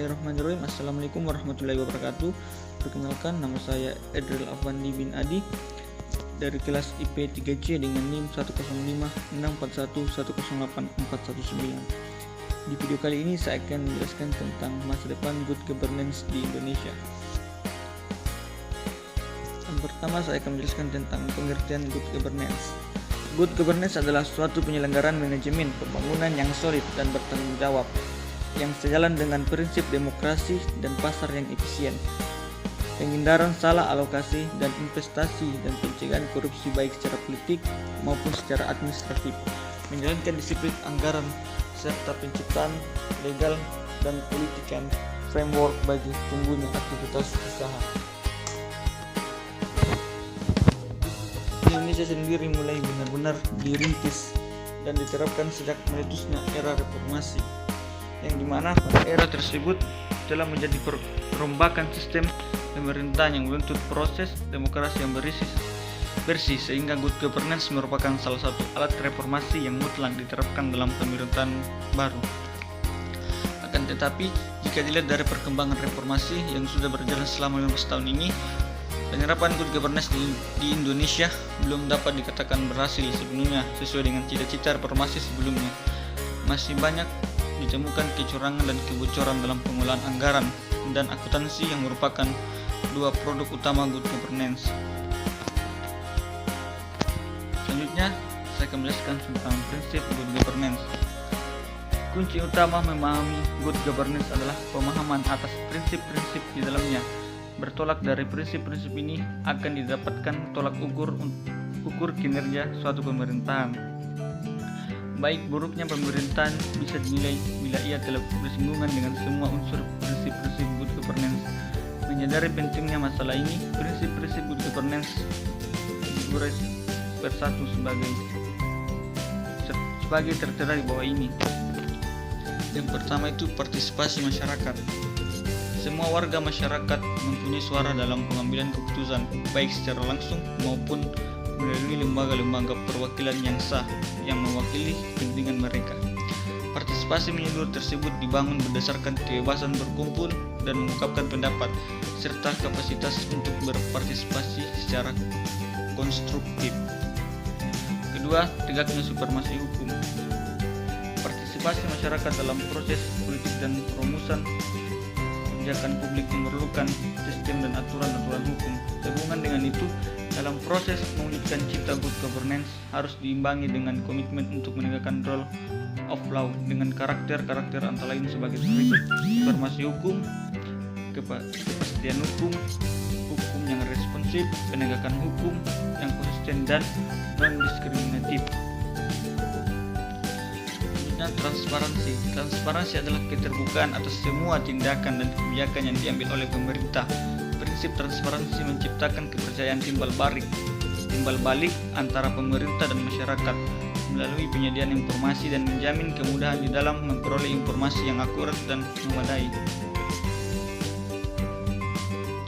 Bismillahirrahmanirrahim. Assalamualaikum warahmatullahi wabarakatuh. Perkenalkan, nama saya Edril Afandi bin Adi dari kelas IP 3C dengan NIM 1056411084119. Di video kali ini saya akan menjelaskan tentang masa depan good governance di Indonesia. Yang pertama, saya akan menjelaskan tentang pengertian good governance. Good governance adalah suatu penyelenggaraan manajemen pembangunan yang solid dan bertanggung jawab, yang sejalan dengan prinsip demokrasi dan pasar yang efisien, penghindaran salah alokasi dan investasi, dan pencegahan korupsi baik secara politik maupun secara administratif, menjalankan disiplin anggaran, serta penciptaan legal dan political framework bagi tumbuhnya aktivitas usaha. Indonesia sendiri mulai benar-benar dirintis dan diterapkan sejak meletusnya era reformasi, yang dimana pada era tersebut telah menjadi perombakan sistem pemerintahan yang menuntut proses demokrasi yang bersih, sehingga good governance merupakan salah satu alat reformasi yang mutlak diterapkan dalam pemerintahan baru. Akan tetapi, jika dilihat dari perkembangan reformasi yang sudah berjalan selama 15 tahun ini, penerapan good governance di Indonesia belum dapat dikatakan berhasil sepenuhnya sesuai dengan cita-cita reformasi sebelumnya. Masih banyak ditemukan kecurangan dan kebocoran dalam pengolahan anggaran dan akuntansi yang merupakan dua produk utama good governance. Selanjutnya, saya akan menjelaskan tentang prinsip good governance. Kunci utama memahami good governance adalah pemahaman atas prinsip-prinsip di dalamnya. Bertolak dari prinsip-prinsip ini akan didapatkan tolak ukur kinerja suatu pemerintahan. Baik buruknya pemerintahan bisa dinilai bila ia telah bersinggungan dengan semua unsur prinsip-prinsip good governance. Menyadari pentingnya masalah ini, prinsip-prinsip good governance diurai persatu sebagai tertera di bawah ini. Yang pertama itu partisipasi masyarakat. Semua warga masyarakat mempunyai suara dalam pengambilan keputusan, baik secara langsung maupun melalui lembaga-lembaga perwakilan yang sah yang mewakili kepentingan mereka. Partisipasi menyeluruh tersebut dibangun berdasarkan kebebasan berkumpul dan mengungkapkan pendapat, serta kapasitas untuk berpartisipasi secara konstruktif. Kedua, tegaknya supremasi hukum. Partisipasi masyarakat dalam proses politik dan perumusan kebijakan publik memerlukan sistem dan aturan-aturan hukum. Sehubungan dengan itu, dalam proses mewujudkan cipta good governance harus diimbangi dengan komitmen untuk menegakkan rule of law dengan karakter-karakter antara lain sebagai berikut: supremasi hukum, kepastian hukum, hukum yang responsif, penegakan hukum yang konsisten dan non-diskriminatif. Transparansi. Transparansi adalah keterbukaan atas semua tindakan dan kebijakan yang diambil oleh pemerintah. Prinsip transparansi menciptakan kepercayaan timbal balik antara pemerintah dan masyarakat melalui penyediaan informasi dan menjamin kemudahan di dalam memperoleh informasi yang akurat dan memadai.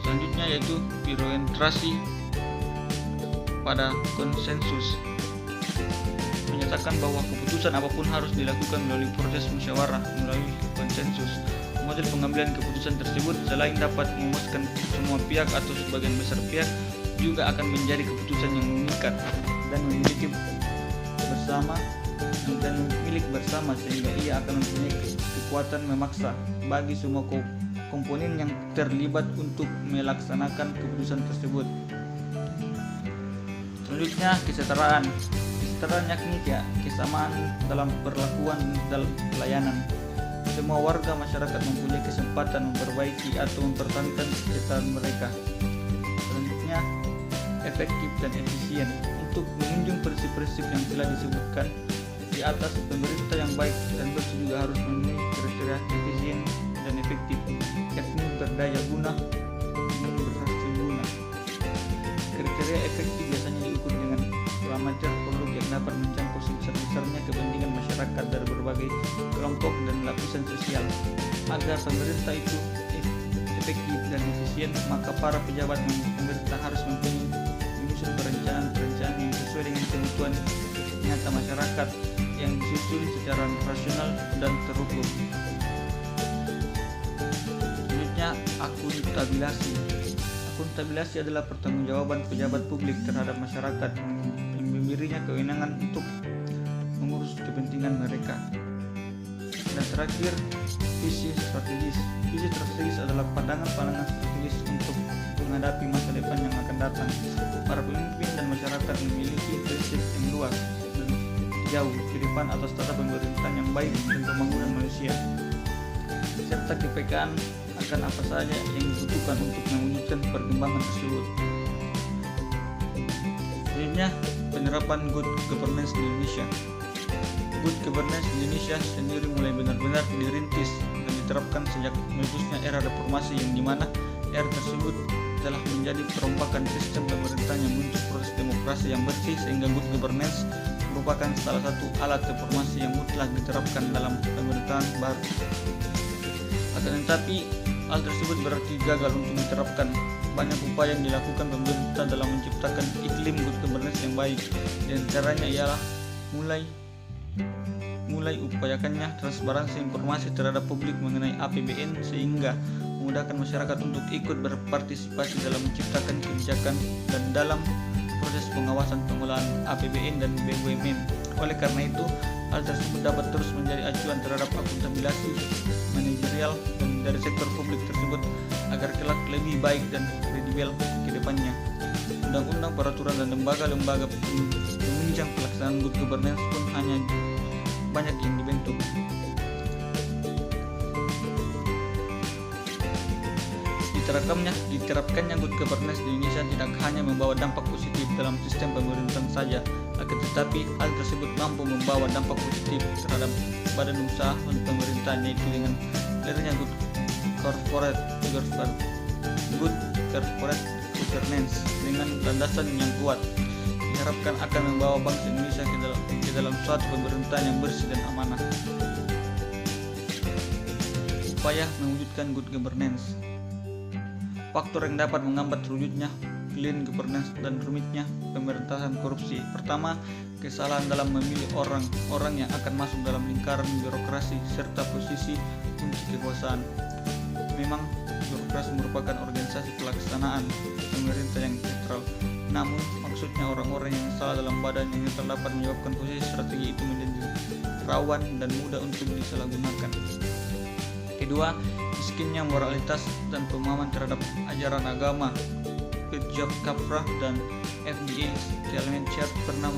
Selanjutnya yaitu berorientasi pada konsensus. Menyatakan bahwa keputusan apapun harus dilakukan melalui proses musyawarah melalui konsensus. Model pengambilan keputusan tersebut selain dapat memuaskan semua pihak atau sebagian besar pihak, juga akan menjadi keputusan yang mengikat dan memiliki milik bersama, sehingga ia akan mempunyai kekuatan memaksa bagi semua komponen yang terlibat untuk melaksanakan keputusan tersebut. Selanjutnya, kesetaraan. Kesetaraan yakni kesamaan dalam perlakuan dalam pelayanan. Semua warga masyarakat mempunyai kesempatan memperbaiki atau mempertahankan kesetaraan mereka. Selanjutnya, efektif dan efisien. Untuk menunjang prinsip-prinsip yang telah disebutkan di atas, pemerintah yang baik dan bersih juga harus memenuhi kriteria efisien dan efektif, yakni berdaya guna dan berhasil guna. Kriteria efektif biasanya diukur dengan parameter produk yang dapat mencakup sebesar-besarnya kepentingan masyarakat dari berbagai kelompok dan lapisan sosial. Agar pemerintah itu efektif dan efisien, maka para pejabat pemerintah harus menyusun perencanaan yang sesuai dengan kebutuhan nyata masyarakat yang disusun secara rasional dan terukur. Pertama, akuntabilitas. Akuntabilitas adalah pertanggungjawaban pejabat publik terhadap masyarakat yang memberinya kewenangan untuk mengurus kepentingan mereka. Dan terakhir, visi strategis. Visi strategis adalah pandangan-pandangan strategis untuk menghadapi masa depan yang akan datang. Para pemimpin dan masyarakat memiliki prinsip yang luas dan jauh ke depan atas tata pemerintahan yang baik dan pembangunan manusia, serta kepekaan akan apa saja yang dibutuhkan untuk mewujudkan perkembangan tersebut. Selanjutnya, penerapan good governance di Indonesia. Good governance di Indonesia sendiri mulai benar-benar dirintis dan diterapkan sejak meletusnya era reformasi, yang dimana era tersebut telah menjadi perombakan sistem pemerintahan yang menuntut proses demokrasi yang bersih, sehingga good governance merupakan salah satu alat reformasi yang mutlak diterapkan dalam pemerintahan baru. Akan tetapi, hal tersebut berarti gagal untuk diterapkan. Banyak upaya yang dilakukan pemerintah dalam menciptakan iklim good governance yang baik. Di antaranya ialah mulai upayakannya transparansi informasi terhadap publik mengenai APBN, sehingga memudahkan masyarakat untuk ikut berpartisipasi dalam menciptakan kebijakan dan dalam proses pengawasan pengelolaan APBN dan BUMN. Oleh karena itu, hal tersebut dapat terus menjadi acuan terhadap akuntabilitas manajerial dan dari sektor publik tersebut agar kelak lebih baik dan kredibel ke depannya. Undang-undang, peraturan, dan lembaga-lembaga penunjang pelaksanaan good governance pun hanya banyak yang dibentuk. Diterapkannya good governance di Indonesia tidak hanya membawa dampak positif dalam sistem pemerintahan saja, akan tetapi hal tersebut mampu membawa dampak positif terhadap badan usaha dan pemerintahan, yaitu dengan lahirnya good corporate governance dengan landasan yang kuat. Diharapkan akan membawa bangsa Indonesia ke dalam suatu pemerintahan yang bersih dan amanah. Upaya mewujudkan good governance. Faktor yang dapat menghambat terwujudnya clean governance dan rumitnya pemerintahan korupsi. Pertama, kesalahan dalam memilih orang yang akan masuk dalam lingkaran birokrasi serta posisi kunci kekuasaan. Memang birokrasi merupakan organisasi pelaksanaan pemerintah yang netral, namun maksudnya orang-orang yang salah dalam badan yang terdapat menyebabkan posisi strategi itu menjadi rawan dan mudah untuk disalahgunakan. Kedua, miskinnya moralitas dan pemahaman terhadap ajaran agama. Pejabat Kaprah dan FDA Challenger pernah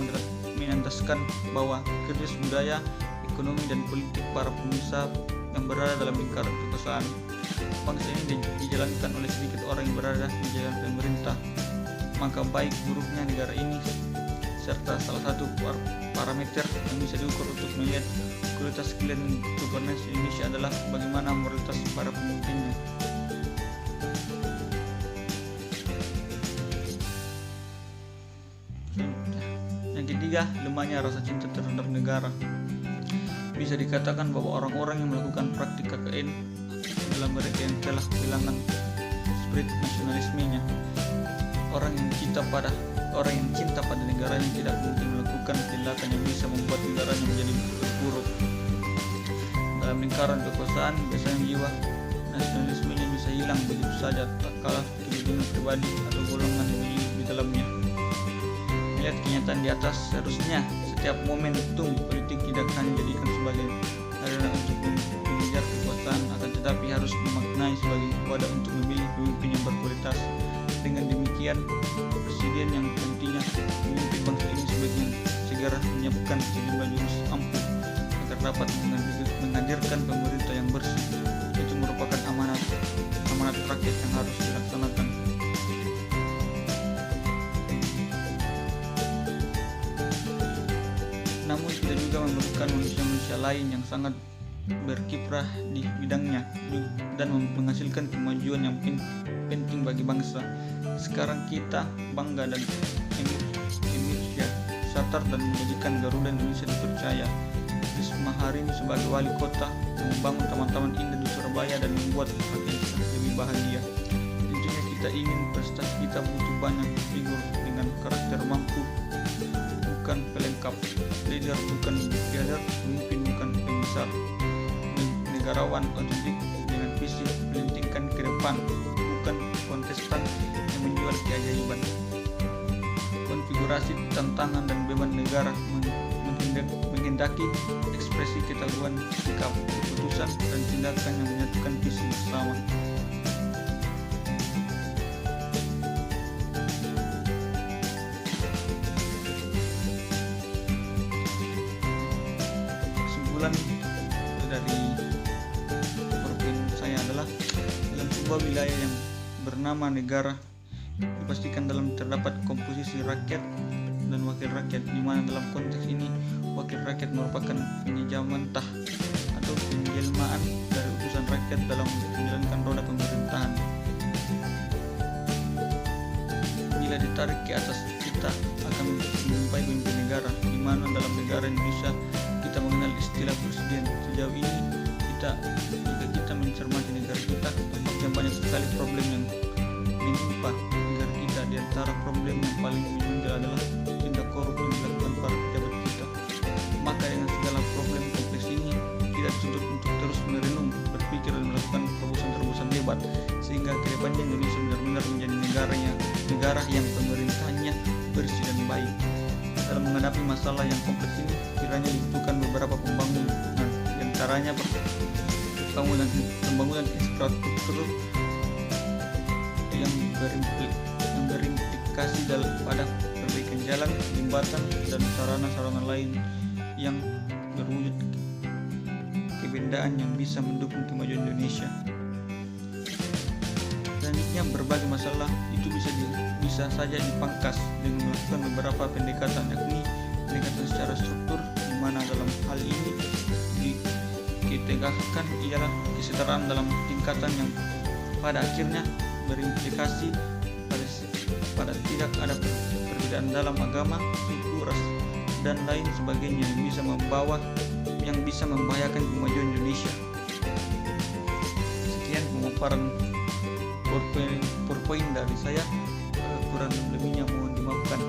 menandaskan bahwa krisis budaya, ekonomi, dan politik para pengusaha yang berada dalam lingkaran kekuasaan. Bangsa ini dijalankan oleh sedikit orang yang berada di jalan pemerintah. Maka baik buruknya negara ini serta salah satu parameter yang bisa diukur untuk melihat kualitas clean governance Indonesia adalah bagaimana moralitas para pemimpinnya. Yang ketiga, lemahnya rasa cinta terhadap negara. Bisa dikatakan bahwa orang-orang yang melakukan praktik KKN adalah mereka yang telah kehilangan spirit nasionalismenya. Orang yang cinta pada negaranya tidak mungkin melakukan tindakan yang bisa membuat negaranya menjadi buruk. Dalam lingkaran kekuasaan, biasanya jiwa nasionalismenya bisa hilang begitu saja tak kalah kepentingan pribadi atau golongan di dalamnya. Melihat kenyataan di atas, seharusnya setiap momentum politik tidak hanya dijadikan sebagai sarana untuk mengejar kekuasaan, akan tetapi harus dimaknai sebagai wadah untuk memilih pemimpin yang berkualitas. Dengan demikian, presiden yang nantinya memimpin bangsa ini sebaiknya segera menyiapkan sejumlah jurus ampuh agar dapat menghadirkan pemerintah yang bersih. Itu merupakan amanat rakyat yang harus dilaksanakan. Namun tidak juga memerlukan manusia-manusia lain yang sangat berkiprah di bidangnya dan menghasilkan kemajuan yang penting bagi bangsa. Sekarang kita bangga dan Indonesia Satar dan menjadikan Garuda Indonesia dipercaya. Risma Harini sebagai wali kota membangun taman-taman indah di Surabaya dan membuat rakyat lebih bahagia. Tentunya kita ingin prestasi kita butuh banyak figur dengan karakter mampu, bukan pelengkap. Leader bukan leader, pemimpin bukan pembesar. Negarawan otentik dengan visi melintingkan ke depan, bukan kontestan yang menjual keajaiban. Konfigurasi tantangan dan beban negara menghendaki ekspresi ketahuan sikap, keputusan, dan tindakan yang menyatukan visi bersama. Kesimpulan dari PowerPoint saya adalah dalam sebuah wilayah yang bernama negara dipastikan dalam terdapat komposisi rakyat dan wakil rakyat, di mana dalam konteks ini wakil rakyat merupakan penyejaman atau penjelmaan dari utusan rakyat dalam menjalankan roda pemerintahan. Bila ditarik ke atas, kita akan menjumpai pemimpin negara, di mana dalam negara Indonesia kita mengenal istilah presiden. Sejauh ini jika kita mencermati negara kita, tampaknya banyak sekali problem yang menimpa negara kita. Di antara problem yang paling menonjol adalah tindak korup yang dilakukan para pejabat kita. Maka dengan segala problem kompleks ini, kita dituntut untuk terus merenung, berpikir, dan melakukan terobosan-terobosan hebat, sehingga kedepannya Indonesia benar-benar menjadi negara yang pemerintahannya bersih dan baik. Dalam menghadapi masalah yang kompleks ini, kiranya dibutuhkan beberapa pembangunan, di antaranya pembangunan infrastruktur yang berimplikasi pada perbaikan jalan, jembatan, dan sarana-sarana lain yang berwujud kebendaan yang bisa mendukung kemajuan Indonesia. Selanjutnya, berbagai masalah itu bisa saja dipangkas dengan melakukan beberapa pendekatan, yakni pendekatan secara struktur, di mana dalam hal ini ditegakkan ialah kesetaraan dalam tingkatan yang pada akhirnya berimplikasi pada tidak ada perbedaan dalam agama, suku, ras, dan lain sebagainya yang bisa membahayakan kemajuan Indonesia. Sekian pemaparan PowerPoint dari saya, kurang lebihnya mohon dimaafkan.